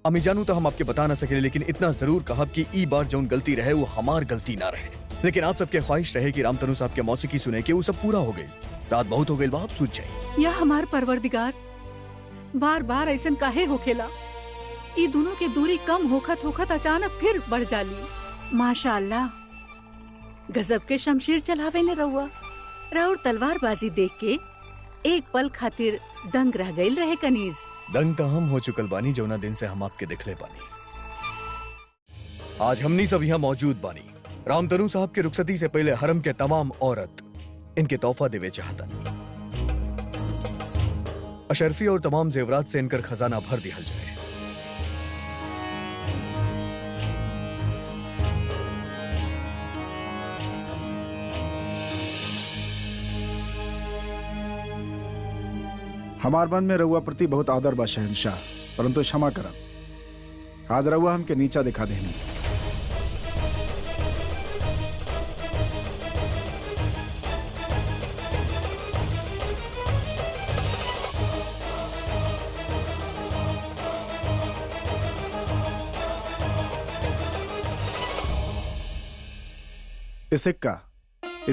अमी जानू तो हम आपके बता ना सके, लेकिन इतना जरूर कहा कि ई बार जौन गलती रहे वो हमार गलती ना रहे। लेकिन आप सबके ख्वाहिश रहे कि रामतनु साहब के मौसीकी सुने के वो सब पूरा हो गई। रात बहुत हो गई, आप सूझ जाए। या हमार परवरदिगार, बार बार ऐसन काहे होखेला? ई दोनों के दूरी कम होखत होखत अचानक फिर बढ़ जाली। माशाअल्लाह, गजब के शमशीर चलावे ने रहुआ। राउर तलवारबाजी देख के एक पल खातिर दंग रह गईल रहे कनीज। दंग तो हम हो चुकल बानी जौना दिन से हम आपके दिखले बानी। आज हमनी सब यहाँ मौजूद बानी। रामतनु साहब के रुखसती से पहले हरम के तमाम औरत इनके तोहफा देवे चाहतन। अशरफी और तमाम जेवरात से इनकर खजाना भर दिया जाए। हमार मन में रउआ प्रति बहुत आदर बा शहनशाह, परंतु क्षमा करब, आज रउआ हमके नीचा दिखा देनी। इस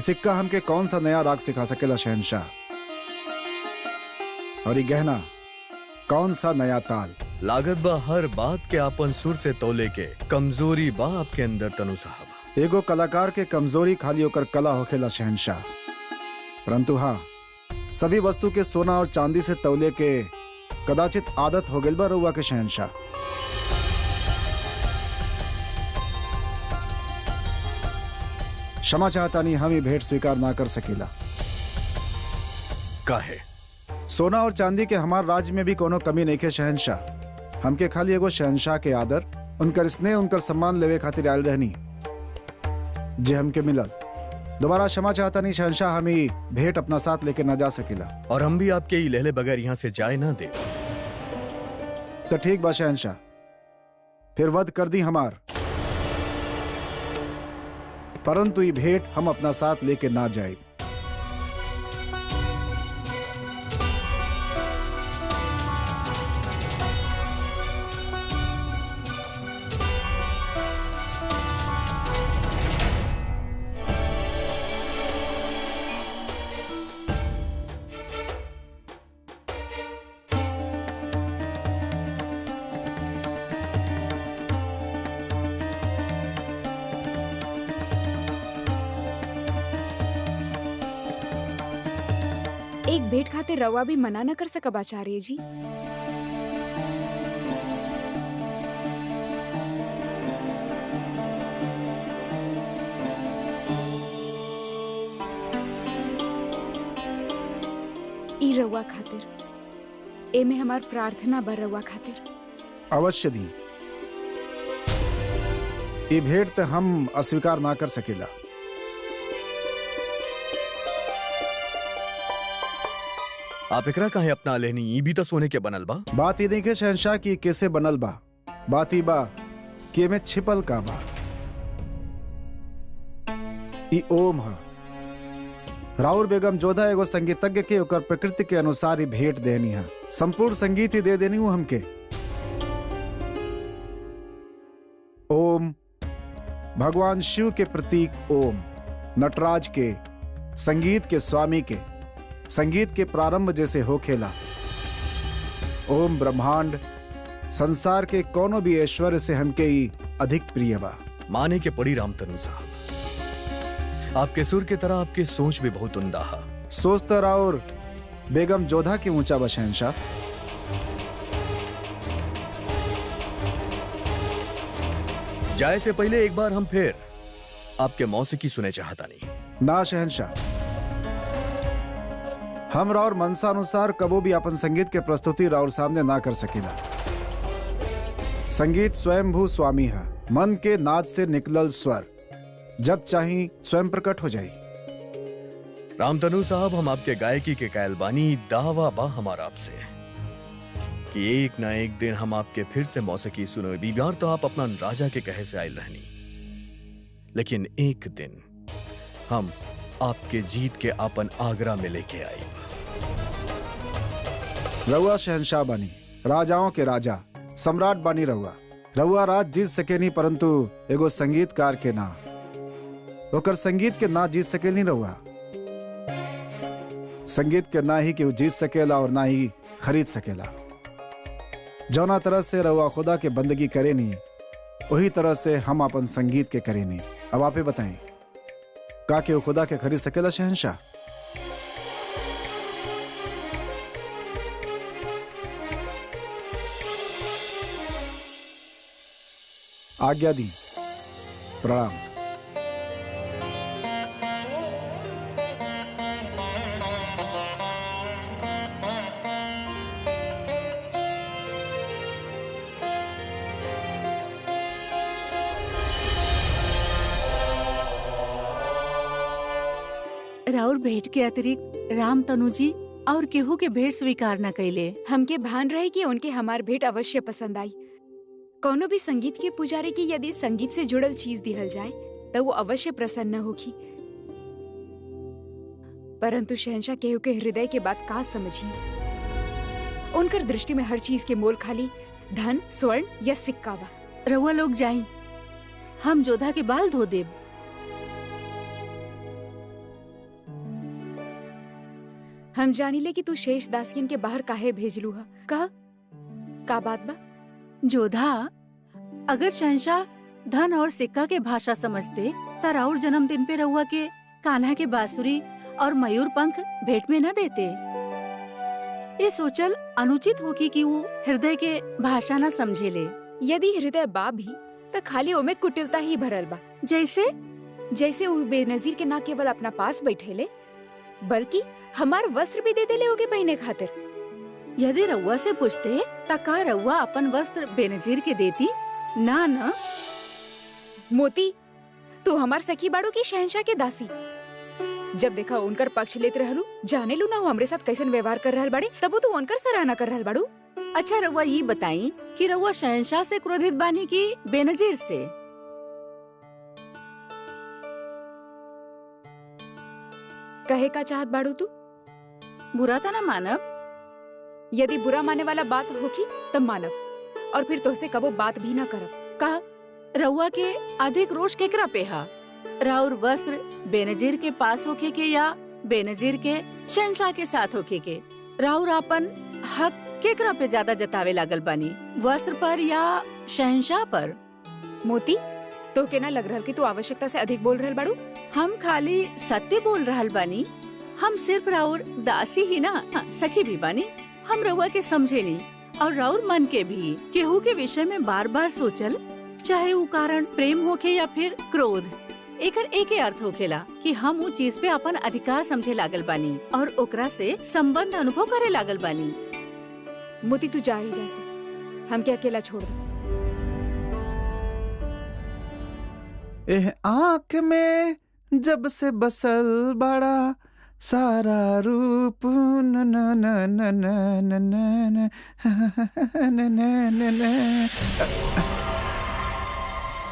सिक्का हमके कौन सा नया राग सिखा सकेला शहनशाह? और ये गहना कौन सा नया ताल? लागत बा हर बात के आपन सुर से तोले के कमजोरी बा आपके अंदर तनु साहब। एगो कलाकार के कमजोरी खाली होकर कला होखेला शहनशाह, परंतु हाँ, सभी वस्तु के सोना और चांदी से तौले के कदाचित आदत हो गइल बा रउआ के शहनशाह। क्षमा चाहतानी, हम ये भेंट स्वीकार ना कर सकीला। काहे? सोना और चांदी के हमार राज्य में भी कोनो कमी नहीं के शहनशाह। हमके खाली एगो शहनशाह के आदर, उनकर स्नेह, उनकर सम्मान लेवे खातिर आयल रहनी जे हमके मिलल। दोबारा क्षमा चाहता नहीं शहनशाह, हम ही भेंट अपना साथ लेके ना जा सकीला। और हम भी आपके ही लहले बगैर यहाँ से जाए ना दे। तो ठीक बा शहनशाह, फिर वध कर दी हमार, परंतु ये भेंट हम अपना साथ लेके ना जाए। एक भेंट खाते रवा भी मना न कर सकब आचार्य जी। ई रवा खातिर, एमे हमार प्रार्थना बर रवा खातिर। अवश्य दी। ये भेंट तो हम अस्वीकार ना कर सकेला। आप एकरा काहे अपना लेनी? ई भी तो सोने के बनल बा। बात ही नहीं के शहनशाह की कैसे बनल बा, बात ही बा कि में छिपल का बा। ई ओम हा। राउर बेगम जोधा एगो संगीतज्ञ के ओकर प्रकृति के अनुसार ही भेंट देनी है। संपूर्ण संगीत ही दे देनी हूं हमके। ओम भगवान शिव के प्रतीक ओम, नटराज के, संगीत के स्वामी के, संगीत के प्रारंभ जैसे हो खेला। ओम ब्रह्मांड संसार के कोनो भी ऐश्वर्य से हमके ही अधिक प्रिय बा। माने के पड़ी रामतनु साहब, आपके सुर की तरह आपकी सोच भी बहुत उम्दा है। सोच तो और बेगम जोधा की ऊंचा बा शहनशाह। जाए से पहले एक बार हम फिर आपके मौसीकी सुने चाहता नहीं। ना शहनशाह, हम राउर मनसा अनुसार कबो भी अपन संगीत के प्रस्तुति राउर सामने ना कर सकेला। संगीत स्वयंभू स्वामी है। मन के नाद से निकलल स्वर जब चाही स्वयं प्रकट हो जाए। रामतनु साहब, हम आपके गायकी के कायलबानी, दावा बा हमारा आपसे कि एक ना एक दिन हम आपके फिर से मौसीकी सुनो। बीमार तो आप अपना राजा के कहे से आयल रहनी, लेकिन एक दिन हम आपके जीत के आपन आगरा में लेके आए। रउआ शहनशाह बनी, राजाओं के राजा, सम्राट बानी रहुआ। रहुआ राज जीत सके नहीं, परंतु एगो संगीतकार के ना, ओकर संगीत के ना जीत सके नहीं रहुआ। संगीत के ना ही कि वो जीत सकेला और ना ही खरीद सकेला। जौना तरह से रहुआ खुदा के बंदगी करे नहीं, वही तरह से हम अपन संगीत के करे नहीं। अब आप ही बताएं, का के वो खुदा के खरीद सकेला शहंशाह? आज्ञा दी। प्रणाम। राउर भेंट के अतिरिक्त राम तनुजी और केहू के भेंट स्वीकार न कैले। हमके भान रहे कि उनके हमार भेंट अवश्य पसंद आई। कोनो भी संगीत के पुजारी की यदि संगीत से जुड़ल चीज दिहल जाए तो वो अवश्य प्रसन्न होगी, परंतु शहंशाह केहू के हृदय के बात का समझी। उनकर दृष्टि में हर चीज के मोल खाली धन, स्वर्ण या सिक्का बा। रउआ लोग जाई, हम जोधा के बाल धो देब। हम जानिले कि तू शेष दासियन के बाहर काहे भेजलू हा। कहा का बात बा? जोधा, अगर शहंशाह धन और सिक्का के भाषा समझते त राउर जन्मदिन पे रउआ के कान्हा के बांसुरी और मयूर पंख भेंट में न देते। ये सोचल अनुचित होगी कि वो हृदय के भाषा न समझेले। यदि हृदय बा भी त खाली ओमे कुटिलता ही भरल बा। जैसे वो बेनजीर के ना केवल अपना पास बैठेले बल्कि हमार वस्त्र भी दे देले होगे पहने खातिर। यदि रउआ से पूछते त का रउआ अपन वस्त्र बेनजीर के देती? ना ना। मोती, तू हमार सखी बाड़ू की शहंशाह के दासी। जब देखा उनकर पक्ष लेत रहलू, जाने लू ना वो हमरे साथ कैसन व्यवहार कर रहल बाड़े, तब तू उनकर सराहना कर रहल बाड़ू। अच्छा रउआ ये बताई कि रउआ शहंशाह से क्रोधित बानी की बेनजीर से? कहे का चाहत बाड़ू तू? बुरा था ना मानव। यदि बुरा माने वाला बात होगी तब मानव, और फिर तोहसे कबो बात भी ना करब। कहा रउआ के अधिक रोष केकरा पे हा? राउर वस्त्र बेनजीर के पास होके के या बेनजीर के शहंशाह के साथ होके के? राउर अपन हक केकरा पे ज्यादा जतावे लागल बानी, वस्त्र पर या शहंशाह पर? मोती, तो के ना लग रहल कि तू आवश्यकता से अधिक बोल रहल बाड़ू? हम खाली सत्य बोल रहल बानी। हम सिर्फ राउर दासी ही ना, सखी भी बानी। हम रउआ के समझे नहीं और राउर मन के भी। केहू के विषय में बार बार सोचल, चाहे वो कारण प्रेम होके या फिर क्रोध, एकर एके अर्थ होखेला कि हम वो चीज पे अपन अधिकार समझे लागल बानी और ओकरा से संबंध अनुभव करे लागल बानी। मोती, तू जा ही जैसे, हम क्या अकेला छोड़ दे। एह आँख में जब से बसल बड़ा सारा रूप न न न न न न न न न न।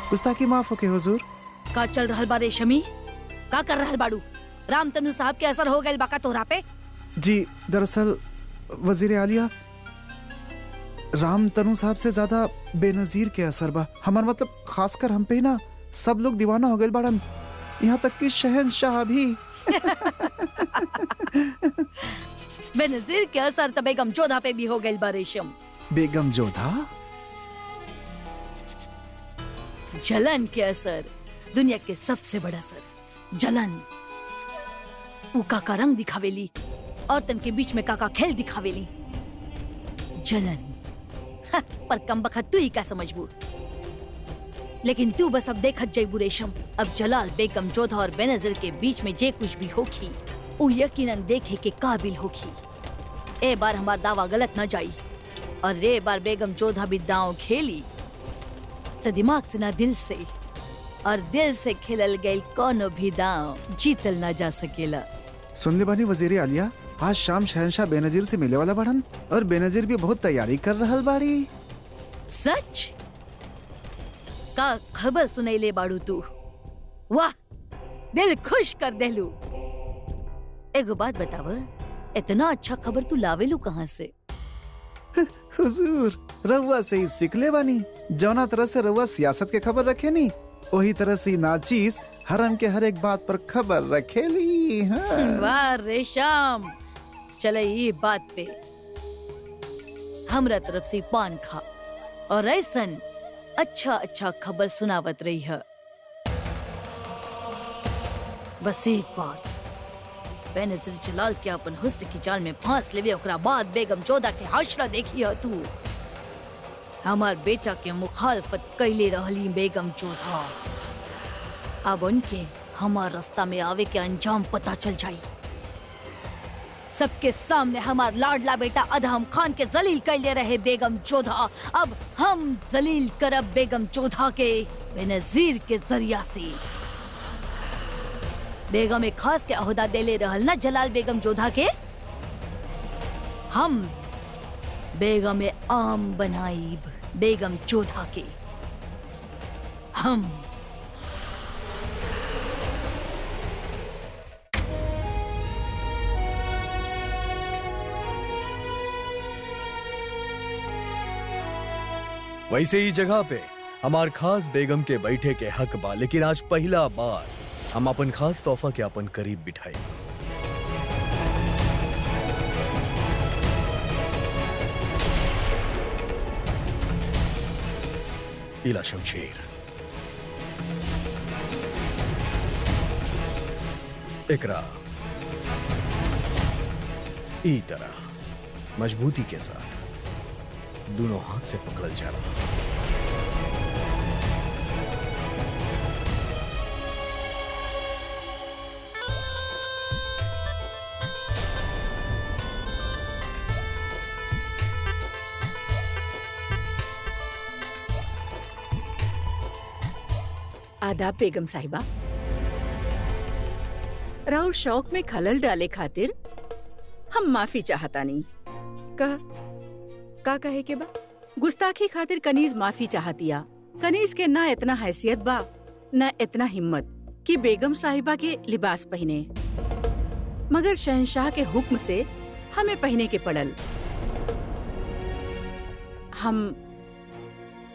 गुस्ताखी माफ हो के हुजूर। का चल रहल बा रेशमी? का कर रहल बाड़ू? रामतनु साहब के असर हो गइल बाका तोहरा पे? जी दरअसल वजीर आलिया, रामतनु साहब से ज्यादा बेनजीर के असर बा। हमार मतलब खासकर हम पे ही ना, सब लोग दीवाना हो गए बाड़न, यहाँ तक कि शहंशाह भी। बेनजीर के असर तो बेगम जोधा पे भी हो गइल बा रेशम। बेगम जोधा? जलन के असर दुनिया के सबसे बड़ा असर, जलन। वो काका रंग दिखावेली और तन के बीच में काका खेल दिखावेली, जलन। पर कम बखत तू ही क्या समझबू? लेकिन तू बस अब देखत जइबू रेशम। अब जलाल बेगम जोधा और बेनजीर के बीच में जे कुछ भी होखी वो यकीनन देखे के काबिल होखी। ए बार हमार दावा गलत न जाई और ए बार बेगम जोधा भी दांव खेली तो दिमाग से ना दिल से, और दिल से खेलल गई कोनो भी दांव जीतल ना जा सकेला। सुनले बानी वजीर आलिया, आज शाम शहंशाह बेनजीर से मिले वाला बाड़न और बेनजीर भी बहुत तैयारी कर रहल बाड़ी। सच? का खबर सुनैले बाड़ू तू? वाह, दिल खुश कर देलू। एगो बात बताव, इतना अच्छा खबर तू लावेलू कहाँ से? हुजूर, रउआ से ही सीख ले बानी। जौना तरह से रउआ सियासत के खबर रखे नी, वही तरह से नाचीज हरम के हर एक बात पर खबर रखेली। हाँ। वाह रेशम, चले ये बात पे हमरा तरफ से पान खा और ऐसन अच्छा अच्छा खबर सुनावत रही है। बस एक बार बेनज़ीर जलाल के अपन हुस्न की जाल में फांस लेवे, ओकरा बाद बेगम जोधा के हश्र देखी है तू। हमार बेटा के मुखालफत कैले रहली बेगम जोधा, अब उनके हमार रास्ता में आवे के अंजाम पता चल जाई। सबके सामने हमार लाडला बेटा अदहम खान के जलील कैले रहे बेगम जोधा, अब हम जलील करब बेगम जोधा के बेनज़ीर के जरिया से। बेगम एक खास के अहदा देले रहल ना जलाल बेगम जोधा के, हम बेगम आम बनाइब बेगम जोधा के। हम वैसे ही जगह पे हमार खास बेगम के बैठे के हक बा, लेकिन आज पहला बार हम अपन खास तोहफा के अपन करीब बिठाए। इला शमशेर, एकरा ई तरह मजबूती के साथ दोनों हाथ से पकड़ल जा रहा। आदाब बेगम साहिबा। राउर शौक में खलल डाले खातिर हम माफी चाहता नहीं। का कहे के बा? गुस्ताखी खातिर कनीज माफी चाहतिया। कनीज के ना इतना हैसियत बा ना इतना हिम्मत कि बेगम साहिबा के लिबास पहने, मगर शहंशाह के हुक्म से हमें पहने के पड़ल। हम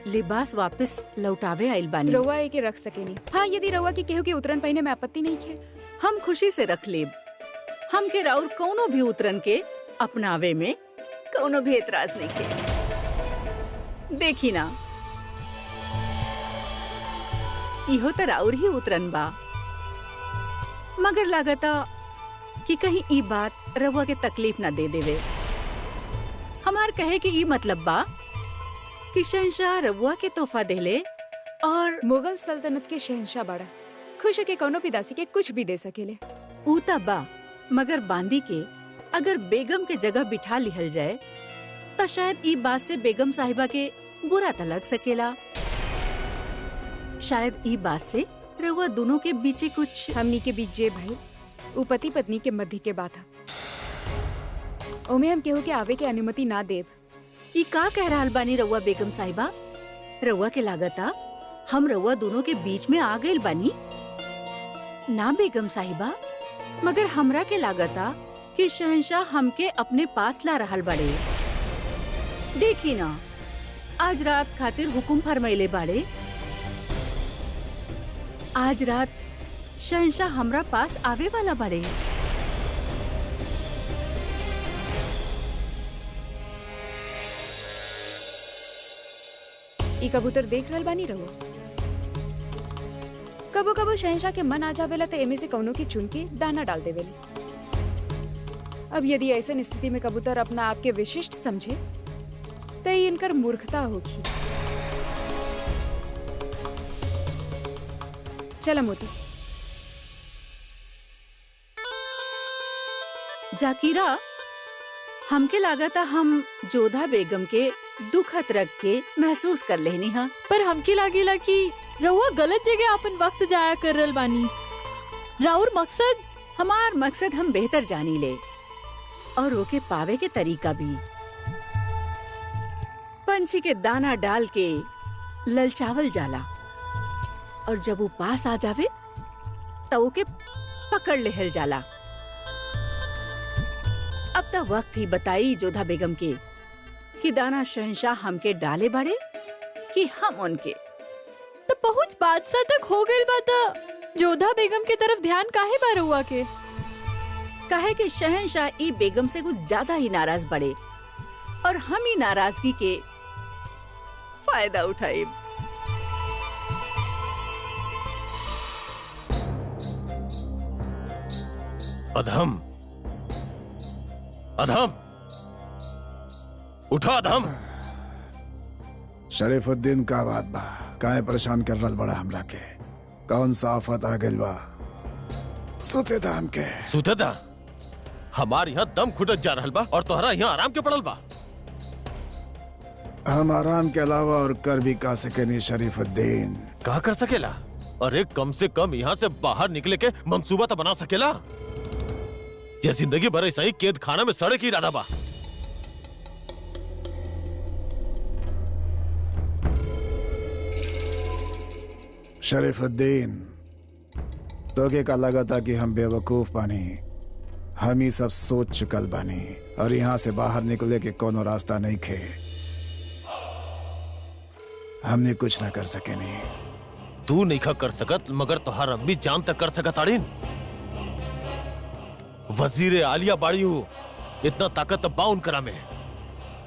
लिबास वापस लौटावे आइल बानी। रउआ एके रख सकेनी। हाँ, यदि रउआ की केहू के उतरन पहने में आपत्ति नहीं है। हम खुशी से रख लेब। हम के राउर कौनो भी उतरन के अपनावे में कौनो भी एतराज नहीं के। देखी ना, इहो त राउर ही उतरन बा, मगर लागता कि कहीं ई बात रउआ के तकलीफ ना दे देवे। हमार कहे कि ई मतलब बा कि शहंशाह रउआ के तोहफा देले और मुगल सल्तनत के शहंशाह बड़ा खुश है के कौनो भी दासी के कुछ भी दे सकेले। ऊ त बा, मगर बांदी के अगर बेगम के जगह बिठा लिहल जाए तो शायद ई बात से बेगम साहिबा के बुरा त लग सकेला। शायद ई बात से रउआ दोनों के बीचे कुछ हमनी के बीच जे भाई उ पति पत्नी के मध्य के बात है। ओमे हम केहू के आवे के अनुमति ना देब। ई का कह रहल बानी रउआ बेगम साहिबा? रउआ के लागता हम रउआ दोनों के बीच में आ गइल बानी? ना बेगम साहिबा, मगर हमरा के लागता कि शहंशाह हमके अपने पास ला रहल बाड़े। देखी ना, आज रात खातिर हुकुम फरमाइले बाड़े। आज रात शहंशाह हमरा पास आवे वाला बाड़े। ई कबूतर देख रहल बानी रहो। कबो कबो शहंशाह के मन आ जावेला तो एमे से कौनो की चुन के दाना डाल देवेले। अब यदि ऐसे स्थिति में कबूतर अपना आप के विशिष्ट समझे तो ये इनकर मूर्खता होगी। चला मोती। जाकिरा, हमके लागता हम जोधा बेगम के दुखत रख के महसूस कर लेनी हा। पर हमके लागेला कि रउआ गलत जगह अपन वक्त जाया कर रहल बानी। राउर मकसद? हमार मकसद हम बेहतर जानी ले और ओके पावे के तरीका भी। पंछी के दाना डाल के ललचावल जाला और जब वो पास आ जावे तो ओके पकड़ लेहल जाला। अब तक वक्त ही बताई जोधा बेगम के कि दाना शहंशाह हमके डाले बड़े कि हम उनके। तो पहुंच बादशाह तक हो गई बात। जोधा बेगम की तरफ ध्यान काहे बार हुआ के? कहे कि शहंशाह ई बेगम से कुछ ज्यादा ही नाराज बड़े और हम ही नाराजगी के फायदा उठाए। अधम, अधम, उठा अधम। शरीफुद्दीन का बात बा, काहे परेशान कर रहा बड़ा हमरा के? कौन सा आफत आ गइल बा? सुते दा हमके। सुते दा? हमार यहाँ दम खुटक जा रहल बा और तोहरा यहाँ आराम के पड़ल बा। हम आराम के अलावा और कर भी का सकेनी शरीफुद्दीन। का कर सकेला? अरे कम से कम यहाँ से बाहर निकले के मंसूबा तो बना सकेला। ये जिंदगी भर ऐसा ही कैद खाना में सड़े की इरादा बा। शरीफुद्दीन, तोके का लगा था कि हम बेवकूफ बानी। हम ही सब सोच चुकल बानी और यहाँ से बाहर निकले के कोनो रास्ता नहीं खे। हमने कुछ ना कर सके नहीं। तू नहीं खा कर सकत, मगर तोहार अम्मी जान तक कर सकत आड़ीन। वजीर आलिया बाड़ी हूँ, इतना ताकत तो बाउन करा में।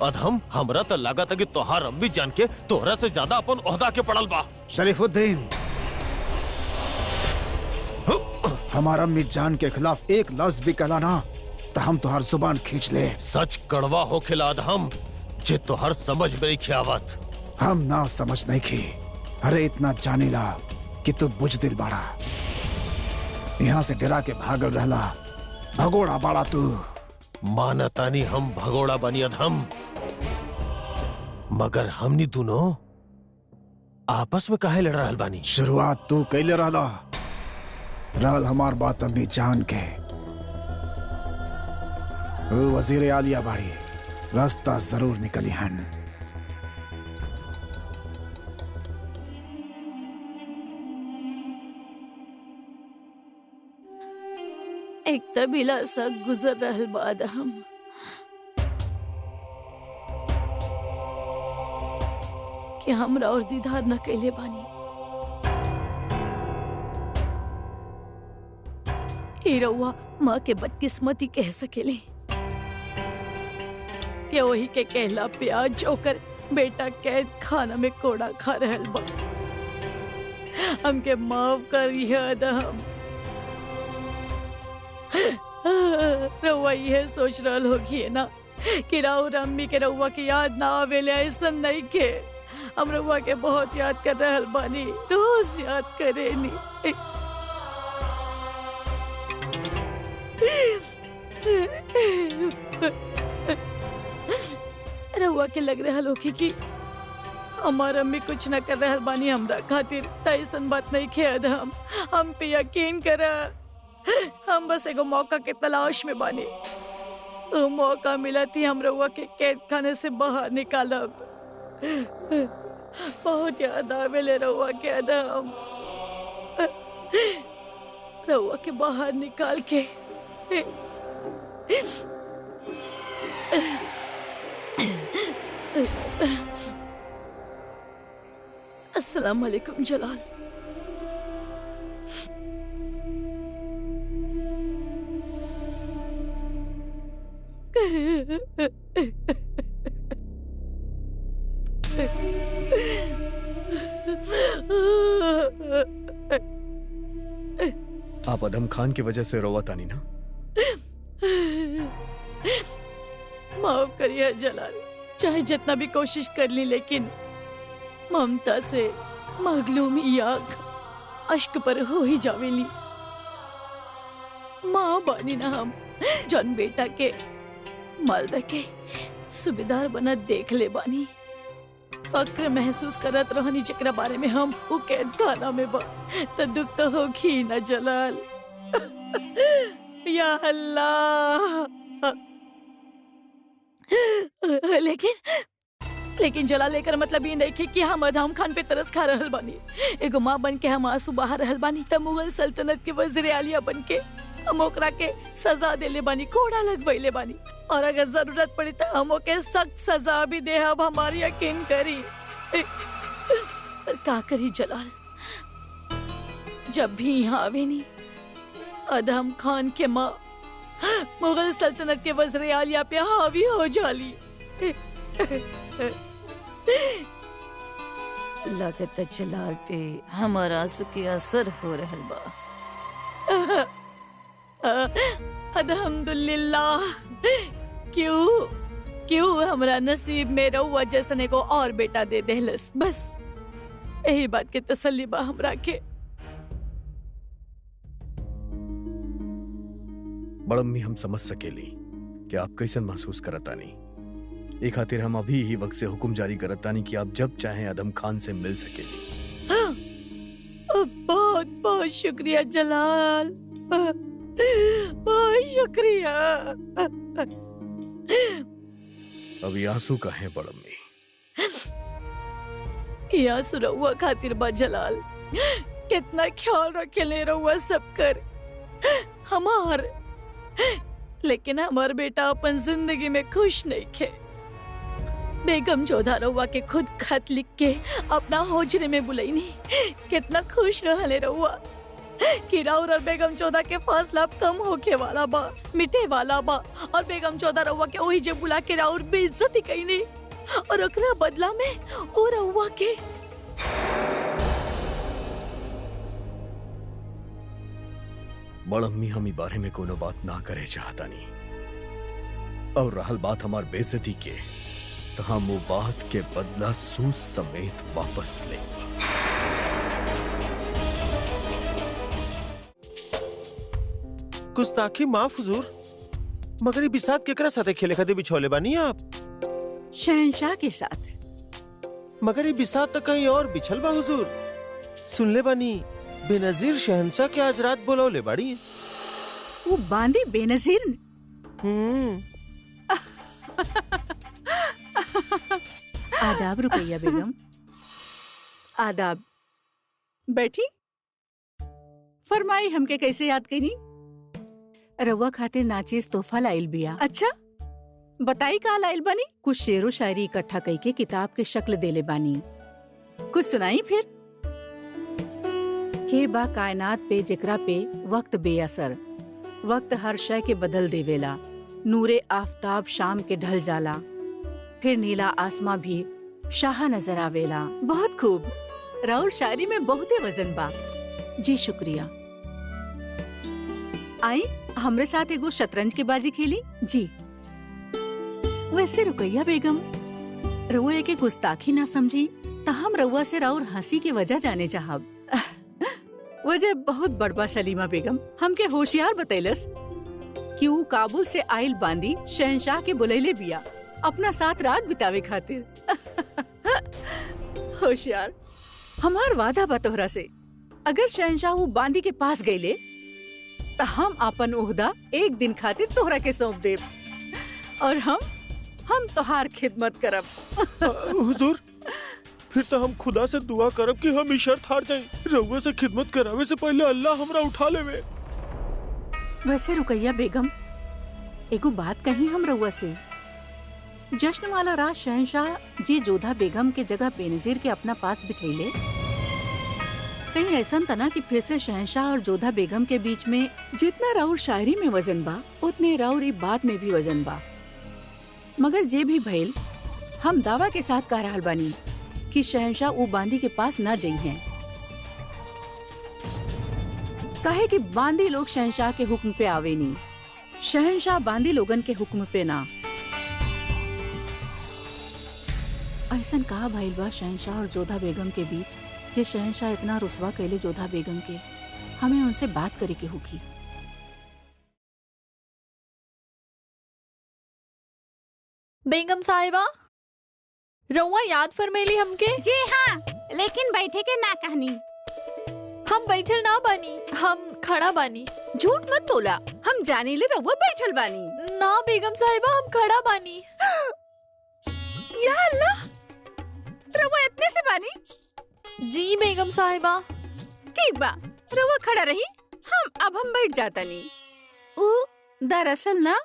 अधम, हमरा तो लगा था कि तोहार अम्मी जान के तोहरा से ज्यादा अपन ओहदा के पड़ल बा। शरीफुद्दीन, हमारा अम्मी जान के खिलाफ एक लफ्ज भी कहला ना तो हम तुहार जुबान खींच ले। सच कड़वा हो खिला अधम, जे तोहर समझ में नहीं खियावत। हम ना समझ नहीं की। अरे इतना जाने ला कि तू बुजदिल बाड़ा। यहाँ से डरा के भागल रहला, भगोड़ा बाड़ा तू। मानतानी हम भगोड़ा बनी अधम, मगर हमनी दोनों आपस में काहे लड़ रहल बानी? शुरुआत तू कैले रहल हमार बात अम्मी जान के। वो वजीर आलिया बाड़ी, रास्ता जरूर निकली हन। एक तबीला सा गुजर रहल बाद हम कि हमरा और दीदार न कैले बानी। ई रउआ माँ के बदकिस्मती कह सकेले कि वही के कहला प्याज ओकर बेटा कैद खाना में कोड़ा खा रहल बा। हमके माफ करिए अदम। रउआ ये सोच रहल होगी ना कि राउर अम्मी के रउआ की याद ना आवेले, ऐसा नहीं के। हम रउआ के बहुत याद कर रहल बानी, रोज याद करेनी। रउआ के लग रहल होगी कि हमार अम्मी कुछ न कर रहल बानी हमरा खातिर, ऐसन बात नहीं खे अदम। हम पे यकीन करा, हम बस एगो मौका के तलाश में बानी। वो मौका मिला थी हम रउआ के कैद खाने से बाहर निकालब। बहुत याद आवेले रउआ के अदम। रउआ के बाहर निकाल के अस्सलाम वालेकुम जलाल। आप अदम खान की वजह से रोवा तानी ना? माफ करिए जलाल, चाहे जितना भी कोशिश कर ली लेकिन ममता से मगलूमी आग अश्क पर हो ही जावेली। माँ बानी ना हम, जन बेटा के माल रखे सुबेदार बना देख ले बानी। फक्र महसूस करत रहनी जकरा बारे में हम वो कैद खाना में बा, तो दुख तो होगी ना जलाल। या अल्लाह। लेकिन जलाल लेकर मतलब ये नहीं कि हम अदम खान पे तरस खा रहल बानी। एगो माँ बन के हम आंसू बहा रहल बानी, तब मुगल सल्तनत के वजीर आलिया बन के हम ओकरा के सजा देले बानी, कोड़ा लगवैले बानी। और अगर जरूरत पड़ी तो हम ओके सख्त सजा भी दे, अब हमारी यकीन करी। पर का करी जलाल, जब भी यहाँ आवे नी अदम खान के माँ मुगल सल्तनत के वज़ीर आलिया पे हावी हो जाली। लगता जलाल पे हमारा आंसू के असर हो रहल बा। अल्हम्दुलिल्लाह, क्यों हमरा नसीब में रहुआ जैसने को और बेटा दे देहलस, बस यही बात के तसल्ली बा हमरा के। बड़म्मी हम समझ सकेली कि आप कैसन महसूस करतानी। एक खातिर हम अभी ही वक्त से हुक्म जारी करतानी कि आप जब चाहें अदम खान से मिल सकेली। बहुत बहुत शुक्रिया जलाल, बहुत शुक्रिया। अभी आंसू का है बड़म्मी? ये आंसू रहुआ खातिर बा जलाल, कितना ख्याल रखेले रहुआ सब कर हमार, लेकिन हमार बेटा अपन जिंदगी में खुश नहीं खे। बेगम जोधा रहुआ के खुद खत लिख के अपना होजरे में बुलैनी, कितना खुश रहले रहुआ कि राउर और बेगम जोधा के फासला कम होके वाला बा, मिटे वाला बा, और बेगम जोधा रहुआ के वही जे बुला के राउर बेइज्जती कईनी, और ओकरा बदला में ओ रहुआ के बड़म्मी हम ई बारे में कोनो बात ना करे चाहता नहीं, और रहल बात हमार बेइज्जती के, तो हम वो बात के बदला सूद समेत वापस लेंगे। गुस्ताखी माफ हुजूर, मगर ये बिसात केकरा साथे खेले खातिर बिछौले बानी आप? शहंशाह के साथ। मगर ये बिसात तो कहीं और बिछल बा हुजूर। सुनले बानी बेनजीर शहंशाह के आज रात बुलौले बाड़ी। वो बांदी बेनजीर। आदाब रुकैया बेगम। आदाब। बैठी। फरमाई हमके कैसे याद कईनी? रउआ खातिर नाचीज तोहफा लाइल बिया। अच्छा बताई का लाइल बानी? कुछ शेरो शायरी इकट्ठा कई के किताब के शक्ल देले बानी, कुछ सुनाई फिर। के बा कायनात पे जेकरा पे वक्त बेअसर, वक्त हर शय के बदल देवेला, नूरे आफताब शाम के ढल जाला, फिर नीला आसमां भी शाहा नजर आवेला। बहुत खूब, राउर शायरी में बहुते वजन बा। जी शुक्रिया। आई हमरे साथ एगो शतरंज के बाजी खेली। जी वैसे रुकैया बेगम, रउआ एके गुस्ताखी ना समझी त हम रउआ से राउर हंसी की वजह जाने चाहब। वजह बहुत बड़बा सलीमा बेगम हमके होशियार बतैलस कि वो काबुल से आइल बांदी शहंशाह के बुलैले बिया अपना साथ रात बितावे खातिर। होशियार। हमार वादा बा तोहरा से, अगर शहंशाह वो बांदी के पास गईले तो हम अपन ओहदा एक दिन खातिर तोहरा के सौंप देब, और हम तोहार खिदमत करब। हुजूर, फिर तो हम खुदा से दुआ करब कि हम ई शर्त हार जाए, रउआ से खिदमत करावे से पहले अल्लाह हमरा उठा लेवे। वैसे रुकैया बेगम, एगो बात कही हम रउआ से। जश्न वाला रात शहंशाह जी जोधा बेगम के जगह बेनजीर के अपना पास बिठैले, कहीं ऐसा तना कि फिर से शहंशाह और जोधा बेगम के बीच में जितना राउर शायरी में वजन बा उतने राउर ई बात में भी वजन बा। मगर जे भी भइल, हम दावा के साथ कह रहल बानी कि शहंशाह वो बांदी के पास न जाई हैं, काहे कि बांदी लोग शहंशाह के हुक्म पे आवे नहीं, शहंशाह बांदी लोगन के हुक्म पे ना। ऐसन कहा भइल बा शहंशाह और जोधा बेगम के बीच, जे शहंशाह इतना रुसवा कैले जोधा बेगम के, हमें उनसे बात करे के होगी। बेगम साहिबा, रउआ याद फरमैली हमके? जी हाँ, लेकिन बैठे के ना कहनी। हम बैठल ना बानी, हम खड़ा बानी। झूठ मत बोला, हम जानी ले रउआ बैठल बानी। ना बेगम साहिबा, हम खड़ा बानी। या अल्लाह, रउआ इतने से बानी? जी बेगम साहिबा। ठीक बा, रउआ खड़ा रही, हम बैठ जाता नहीं। दरअसल ना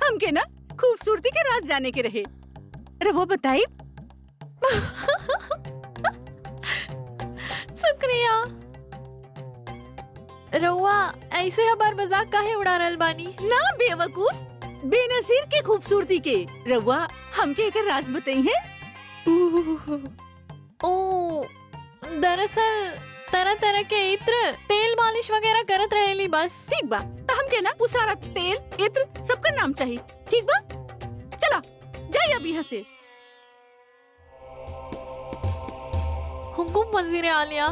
हमके ना खूबसूरती के राज जाने के रहे। रवा बताई। शुक्रिया। रउआ ऐसे हमार मजाक काहे उड़ा रहल बानी? ना बेवकूफ, बेनजीर के खूबसूरती के। रवा हमके एक राज बताई है। ओ, दरअसल तरह तरह के इत्र, तेल मालिश वगैरह करत रहेली बस। ठीक बा, तो हमके ना वो सारा तेल इत्र सबका नाम चाहिए। ठीक बा, चला जाइए अभी यहाँ से। हुकुम वजीर आलिया।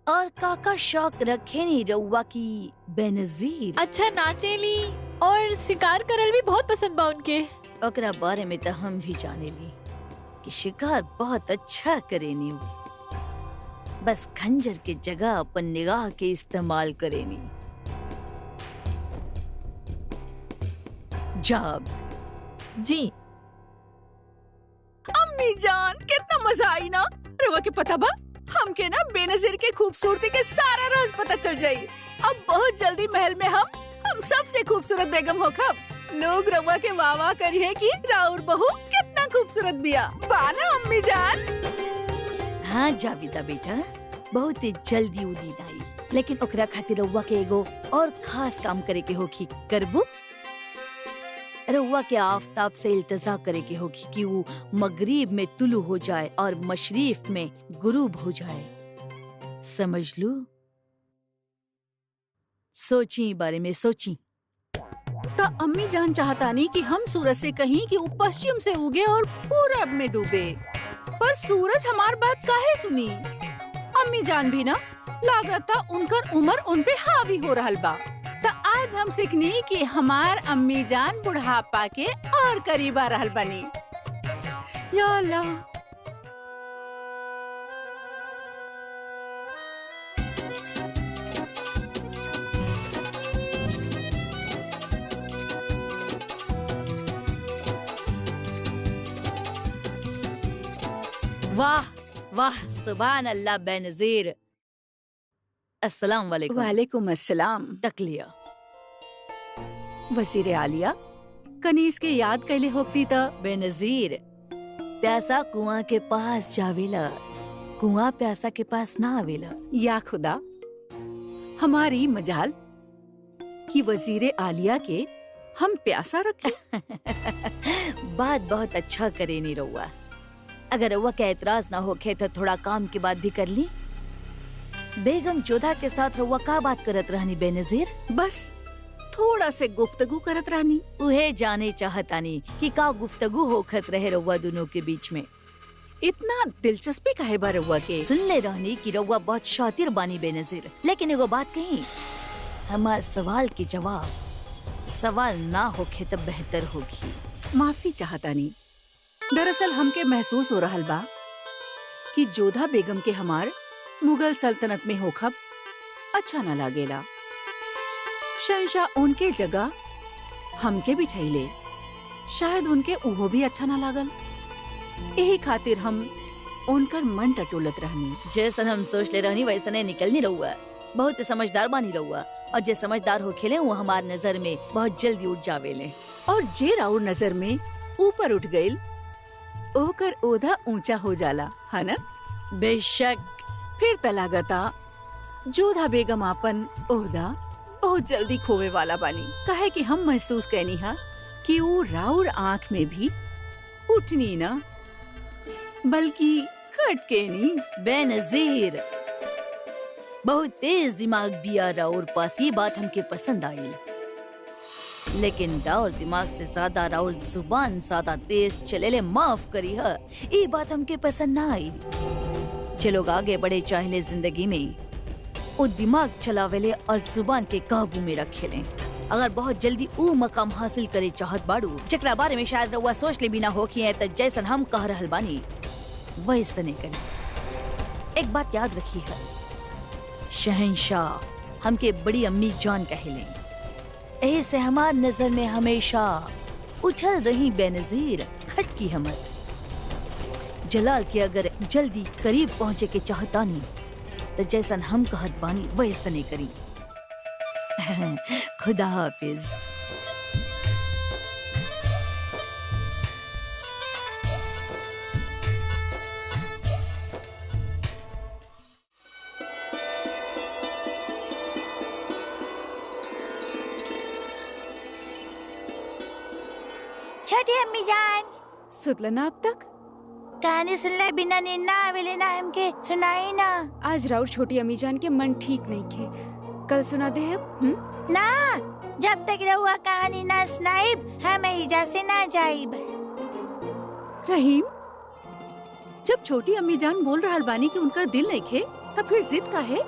और काका शौक रखे नी रउआ की बेनजीर। अच्छा नाचेली और शिकार करल भी बहुत पसंद बा उनके। ओकरा बारे में तो हम भी जाने ली कि शिकार बहुत अच्छा करेनी। बस खंजर के जगह अपन निगाह के इस्तेमाल करेनी। जाब जी। अम्मी जान, कितना मजा आई ना। रवा के पता बा, हमके ना बेनजीर के खूबसूरती के सारा राज पता चल जाई। अब बहुत जल्दी महल में हम सबसे खूबसूरत बेगम हो खब। लोग रवा के वाह वाह करिए कि राउर बहू कितना खूबसूरत बिया। बाना अम्मी जान। हाँ जाविदा बेटा, बहुत ही जल्दी उ दिन आई, लेकिन ओकरा खातिर रउआ के एगो और खास काम करे के होगी। करबू? रउआ के आफताब से इल्तजा करे के होगी कि वो मगरिब में तुलू हो जाए और मशरीफ में गुरूब हो जाए। समझ लू? सोची बारे में सोची। तो अम्मी जान चाहता नहीं कि हम सूरज से कहीं कि वो पश्चिम से उगे और पूरब में डूबे, पर सूरज हमार बात काहे सुनी। अम्मी जान भी ना लागता उनकर उम्र उन पे हावी हो रहल बा। तो आज हम सीखनी कि हमार अम्मी जान बुढ़ापा के और करीब आ रहल बनी। या अल्लाह। वाह वाह, सुभान अल्लाह बेनजीर। अस्सलाम वालेकुम। वालेकुम अस्सलाम। तकलिया वजीर आलिया, कनीज के याद कैले होती त। बेनजीर, प्यासा कुआं के पास जावेला, कुआं प्यासा के पास ना आवेला। या खुदा, हमारी मजाल कि वजीर आलिया के हम प्यासा रखे। बात बहुत अच्छा करे नी रउआ। अगर रउआ का एतराज ना होखे तो थोड़ा काम के बाद भी कर ली। बेगम जोधा के साथ रउआ का बात करत रहनी बेनजीर? बस थोड़ा से गुफ्तगू करत रहनी। उहे जाने चाहतानी कि का गुफ्तगू होखत रहे रउआ दोनों के बीच में। इतना दिलचस्पी काहे बा रउआ के? सुन ले रहनी कि रउआ बहुत शातिर बानी बेनजीर, लेकिन एगो बात कही, हमार सवाल के जवाब सवाल ना होखे तो बेहतर होगी। माफी चाहतानी। दरअसल हमके महसूस हो रहल बा कि जोधा बेगम के हमार मुगल सल्तनत में होखब अच्छा न लागेला। शहंशाह उनके जगह हमके बिठाइले, शायद उनके उहो भी अच्छा न लागल। यही खातिर हम उनकर मन टटोलत रहनी। जैसन हम सोच ले रहनी वैसने निकलनी रहुआ। बहुत समझदार बानी रहुआ, और जे समझदार हो खेले वो हमार नजर में बहुत जल्दी उठ जावेले। और जे राउर नजर में ऊपर उठ गईल, ओकर ओधा ऊंचा हो जाला, है ना? बेशक। फिर तलागता जोधा बेगम आपन ओहदा बहुत जल्दी खोवे वाला बानी। काहे कि हम महसूस कैनी हा कि वो राउर आँख में भी उठनी ना बल्कि खटकेनी। बेनजीर, बहुत तेज दिमाग बिया राउर पास, ये बात हमके पसंद आई। लेकिन राउर दिमाग से ज्यादा राउर जुबान ज्यादा तेज चलेले, माफ करी है, ये बात हमके पसंद ना आई। जे लोग आगे बढ़े चाहले जिंदगी में, वो दिमाग चलावेले और जुबान के काबू में रखेले। अगर बहुत जल्दी ऊ मकाम हासिल करे चाहत बाड़ू जकरा बारे में शायद रउआ सोच ले भी ना हो कि त जैसन हम कह रहल बानी वैसे नहीं करी। एक बात याद रखी है, शहंशाह हमके बड़ी अम्मी जान कहले, एही से हमार नजर में हमेशा उछल रही बेनजीर, खटकी हमर। जलाल के अगर जल्दी करीब पहुँचे के चाहतानी तो जैसन हम कहत बानी वैसा नहीं करी। खुदा हाफिज। छोटी अम्मी जान, सुतला ना अब तक? कहानी सुनले बिना नींद ना आवेले ना, हमके सुनाई ना। आज राउर छोटी अम्मी जान के मन ठीक नहीं खे, कल सुना दे अब। ना, जब तक रहुआ कहानी ना सुनाइब हम एहिजा से ना जाइब। रहीम, जब छोटी अम्मी जान बोल रहल बानी कि उनका दिल नहीं खे, तब फिर जिद का है?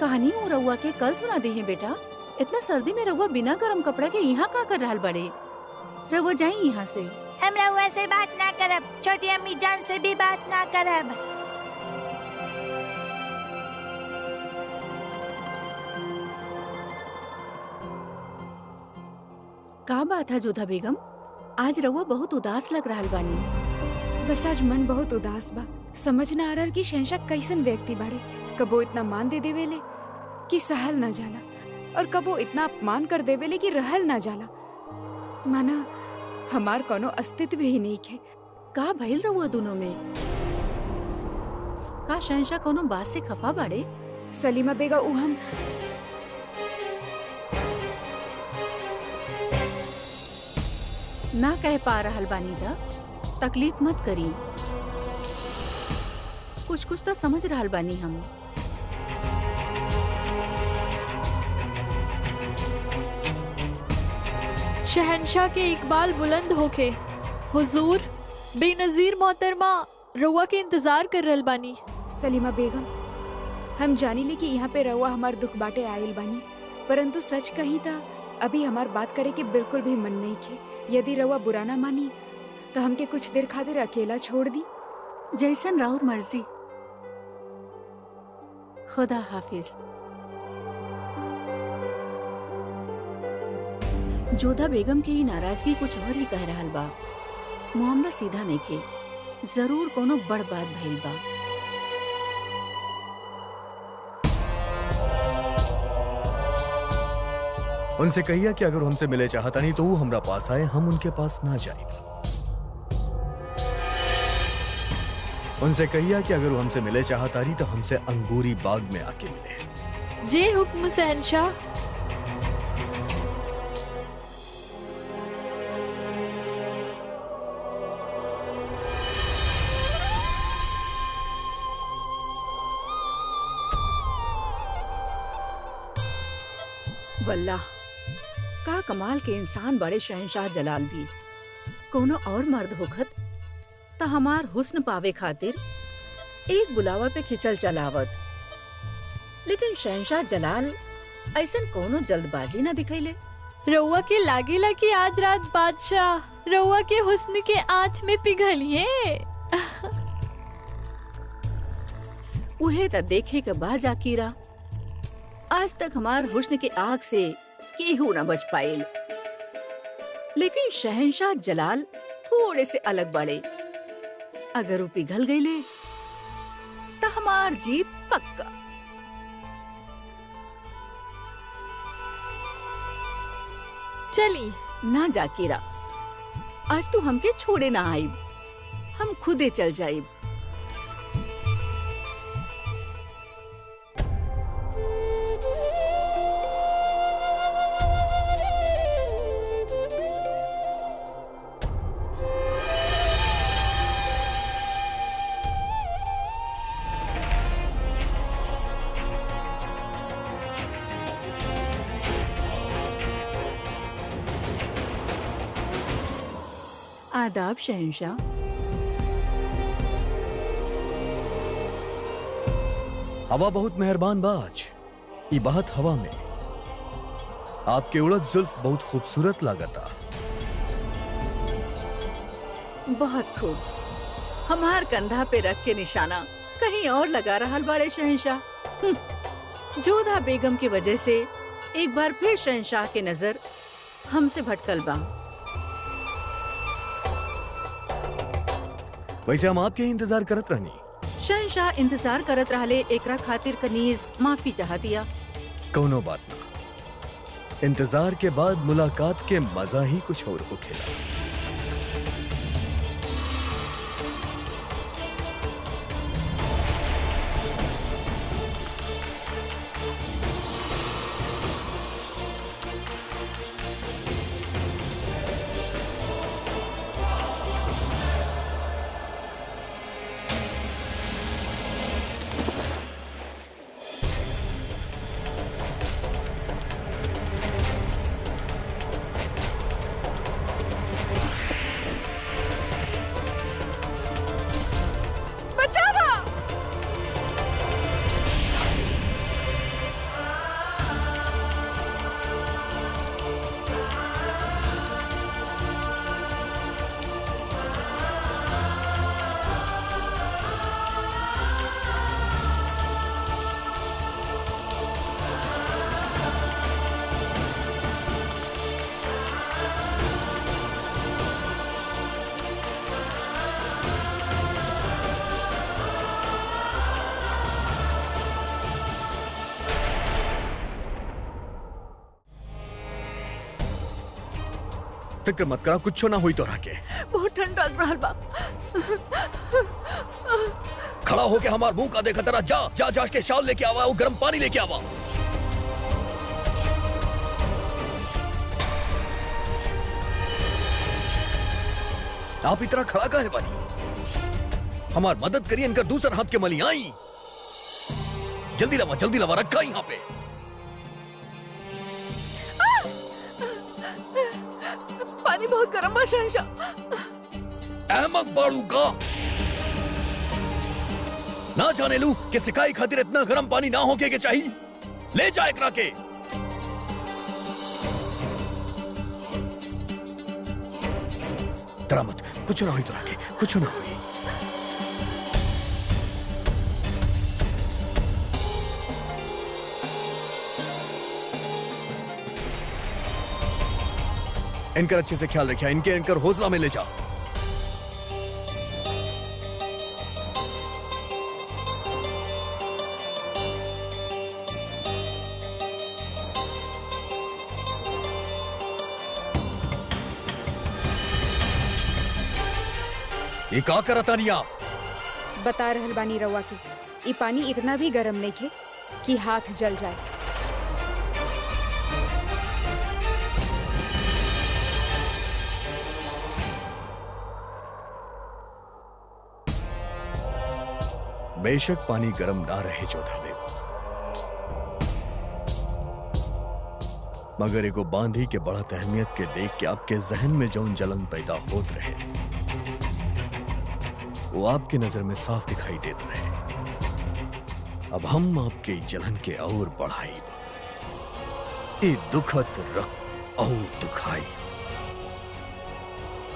कहानी वो रहुआ के कल सुना दे हैं बेटा। इतना सर्दी में रहुआ बिना गर्म कपड़ा के यहाँ का कर रहल बड़े? रहुआ जाई यहाँ से। हम रहुआ से बात ना करब, छोटी अम्मी जान से भी बात ना करब। का बात है जोधा बेगम? आज रहुआ बहुत उदास लग रहल बानी। बस आज मन बहुत उदास बा। समझ ना आ रहा कि शहंशाह कैसन व्यक्ति बाड़े। कबो इतना मान दे देवेले कि सहल ना जाला, और कबो इतना अपमान कर देवेले कि रहल ना जाला। माना हमार कोनो अस्तित्व ही नहीं खे। का भइल रहुआ दोनों में? का शहंशाह कोनो बात से खफा बाड़े? सलीमा बेगा उ हम ना कह पा रहल बानी दा, तकलीफ मत करी। कुछ तो समझ रहल बानी हम। शहंशाह के इकबाल बुलंद होके। हुजूर, बेनजीर मोहतरमा रउआ के इंतजार कर रहल बानी। सलीमा बेगम, हम जानी ली कि यहाँ पे रउआ हमार दुख बाटे आयल बानी, परंतु सच कही था अभी हमार बात करे के बिल्कुल भी मन नहीं खे। यदि रउआ बुरा ना मानी तो हमके कुछ देर खातिर अकेला छोड़ दी। जैसन राउर मर्जी। खुदा हाफिज। जोधा बेगम की नाराजगी कुछ और ही कह रहल बा। मामला सीधा नहीं के, जरूर कोनो बड़ बात भइल बा। उनसे कहिया कि अगर हमसे मिले चाहता नहीं तो वो हमरा पास आए, हम उनके पास ना जाए। उनसे कहिया कि अगर वो हमसे मिले चाहता रही तो हमसे अंगूरी बाग में आके मिले। जे हुक्म शहंशाह। वल्लाह, का कमाल के इंसान बड़े शहंशाह जलाल भी। कोनो और मर्द होखत त हमार हुस्न पावे खातिर एक बुलावा पे खिंचल चलावत, लेकिन शहंशाह जलाल ऐसन कोनो जल्दबाजी ना दिखैले। रउआ के लागेला कि आज रात बादशाह रउआ के हुस्न के आँच में पिघलिए। उहे त देखे के बा जाकीरा। आज तक हमार हुस्न के आग से केहू न बच पाइल, लेकिन शहंशाह जलाल थोड़े से अलग बड़े। अगर वो पिघल गईले तो हमार जीत पक्का। चली ना जाकीरा, आज तू हमके छोड़े ना आईब, हम खुदे चल जाइब। आदाब शहंशाह। हवा बहुत मेहरबान बा आज। ई बात हवा में आपके उड़द जुल्फ बहुत खूबसूरत लागता। बहुत खूब। हमार कंधा पे रख के निशाना कहीं और लगा रहा बड़े शहंशाह। जोधा बेगम की वजह से एक बार फिर शहंशाह की नजर हमसे भटकल बा। वैसे हम आपके ही इंतजार करत रहनी। शहंशाह इंतजार करत रहले, एकरा खातिर कनीज माफी चाहतिया। कौनो बात ना, इंतजार के बाद मुलाकात के मजा ही कुछ और होखेला। फिक्र मत करा, कुछ ना हुई तो राके। बहुत ठंड लग रहा बा। खड़ा होके हमार मुंह का देखा तेरा, जा जा जा के शाल लेके आवा, वो गर्म पानी लेके आवा। आप इतना खड़ा का है बानी? हमार मदद करिए, इनका दूसरा हाथ के मली आई। जल्दी लवा रखा यहाँ पे। पानी बहुत गर्म बा शहंशाह। अहमद बाड़ू का ना जाने लू कि सिकाई खातिर इतना गर्म पानी ना होके के चाहिए। ले जा एकरा के। डरा मत, कुछ ना हुई तो राके, कुछ ना हुई। इनकर अच्छे से ख्याल रखिए, इनकर हौसला में ले जा। ये का करता नहीं आप? बता रहल बानी रउआ के ई पानी इतना भी गर्म नहीं खे कि हाथ जल जाए। बेशक पानी गर्म ना रहे जोधा बेगम, मगर एगो बांधी के बढ़त अहमियत के देख के आपके जहन में जौन जलन पैदा होत रहे वो आपके नजर में साफ दिखाई देते रहे। अब हम आपके जलन के और बढ़ाई, ये दुखद रख और दुखाई,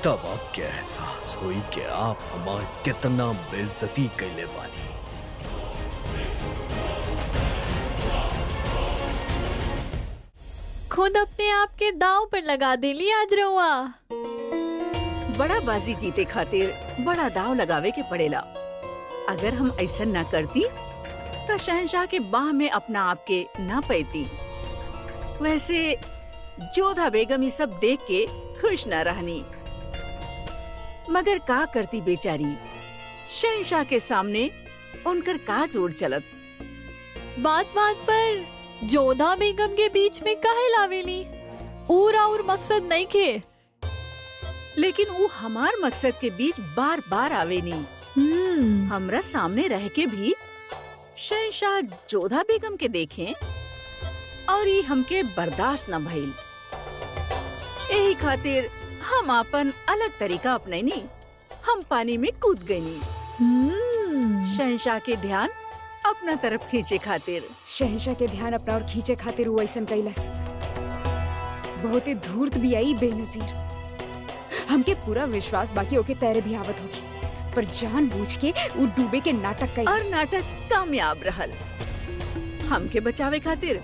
तब आपके एहसास हुई कि आप हमार कितना बेइज्जती कैले बानी। खुद अपने आप के दांव पर लगा देली आज रउआ। बड़ा बाजी जीते खातिर बड़ा दाव लगावे के पड़ेला। अगर हम ऐसा ना करती तो शहंशाह के बाह में अपना आप के ना पैती। वैसे जोधा बेगम ये सब देख के खुश ना रहनी, मगर का करती बेचारी, शहंशाह के सामने उनकर का जोर चलत। बात बात पर जोधा बेगम के बीच में काहे लावेली? और मकसद नहीं खे, लेकिन वो हमार मकसद के बीच बार बार आवेनी। हमरा सामने रह के भी शहंशाह जोधा बेगम के देखें और ये हमके बर्दाश्त न भइल। यही खातिर हम अपन अलग तरीका अपनैनी, हम पानी में कूद गईनी। शहंशाह के ध्यान अपना तरफ खींचे खातिर। शहंशाह के ध्यान अपना और खींचे खातिर वो ऐसन कैलस। बहुत ही धूर्त भी आई बेनजीर। हमके पूरा विश्वास बाकी ओके तैरे भी आवत होगी, पर जानबूझ के वो डूबे के नाटक कई और नाटक कामयाब रहल। हमके बचावे खातिर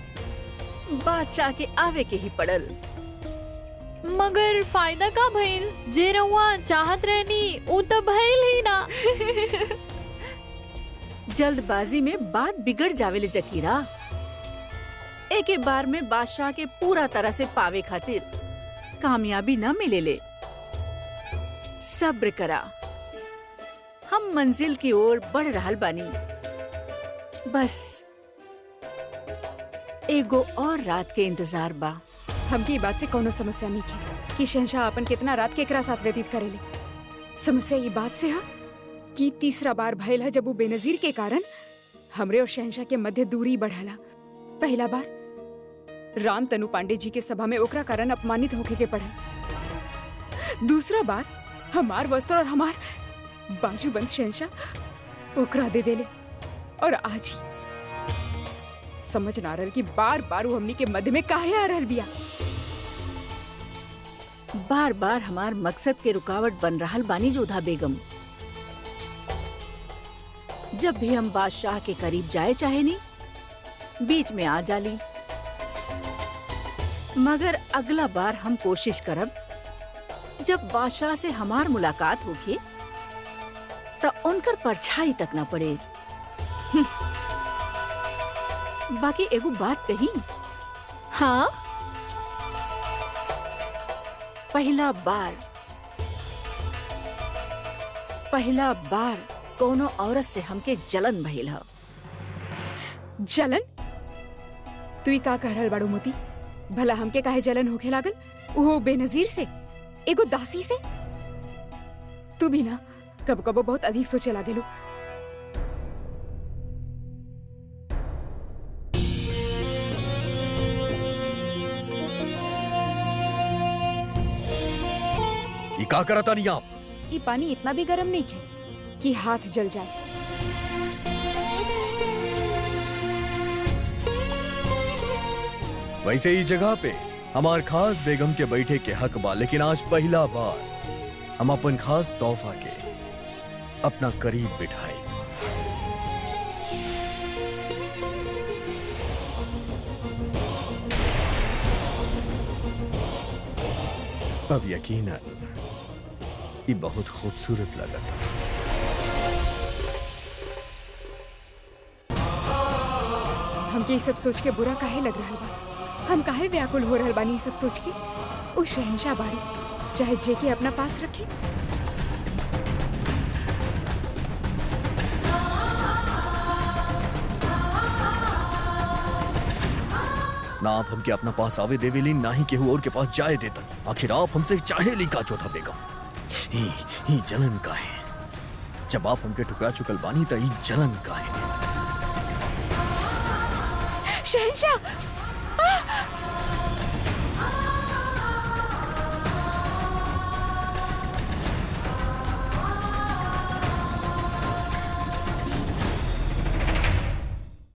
बादशाह के आवे के ही पड़ल। मगर फायदा का भइल? जे रउआ चाहत रहनी उ तो भइल ही ना। जल्दबाजी में बात बिगड़ जावेले जकीरा। एक बार में बादशाह के पूरा तरह से पावे खातिर कामयाबी न मिलेले। सब्र करा, हम मंजिल की ओर बढ़ रहल बानी। बस एगो और रात के इंतजार बा। हमकी ई बात से कोनो समस्या नहीं थी कि शहंशाह अपन कितना रात केकरा साथ व्यतीत करेले। समस्या ये बात से है कि तीसरा बार भइल है जब वो बेनजीर के कारण हमरे और शहंशाह के मध्य दूरी बढ़ला। पहला बार राम तनु पांडे जी के सभा में ओकरा कारण अपमानित होके के पड़ल। दूसरा बार हमार वस्त्र और हमार बाजूबंद शहंशाह ओकरा दे देले। और आज ही समझ ना रहल कि बार बार वो हमनी के मध्य में काहे आ रहल बिया। बार बार हमार मकसद के रुकावट बन रहल बानी जोधा बेगम। जब भी हम बादशाह के करीब जाए चाहे नी, बीच में आ जाली। मगर अगला बार हम कोशिश करब, जब बादशाह से हमार मुलाकात होगी तो उनकर परछाई तक ना पड़े। बाकी एगो बात कही। हाँ, पहला बार कोनो औरत से हमके जलन भइल ह। जलन? तू ही का कह रहल बाड़ू मोती? भला हमके काहे जलन होखे लागल? वो बेनजीर से, एगो दासी से? तू भी ना कब कबो बहुत अधिक सोचे लागेलू। ये का करता नहीं आप? ये पानी इतना भी गर्म नहीं है कि हाथ जल जाए। वैसे ही जगह पे हमार खास बेगम के बैठे के हक बा, लेकिन आज पहला बार हम अपन खास तोहफा के अपना करीब बिठाए। अब यकीनन ये बहुत खूबसूरत लगा था। हमके ये सब सोच के बुरा काहे लग रहा बा? हम काहे व्याकुल हो रहल बानी ये सब सोच के? वो शहंशाह बाड़ी, चाहे जेके अपना पास रखे। ना आप हमके अपना पास आवे देवेली, ना ही केहू और के पास जाए देता। आखिर आप हमसे चाहे ली का चौथा बेगम? ही जलन का है। जब आप हमके ठुकरा चुकल बानी तो ही जलन का है। शहंशाह!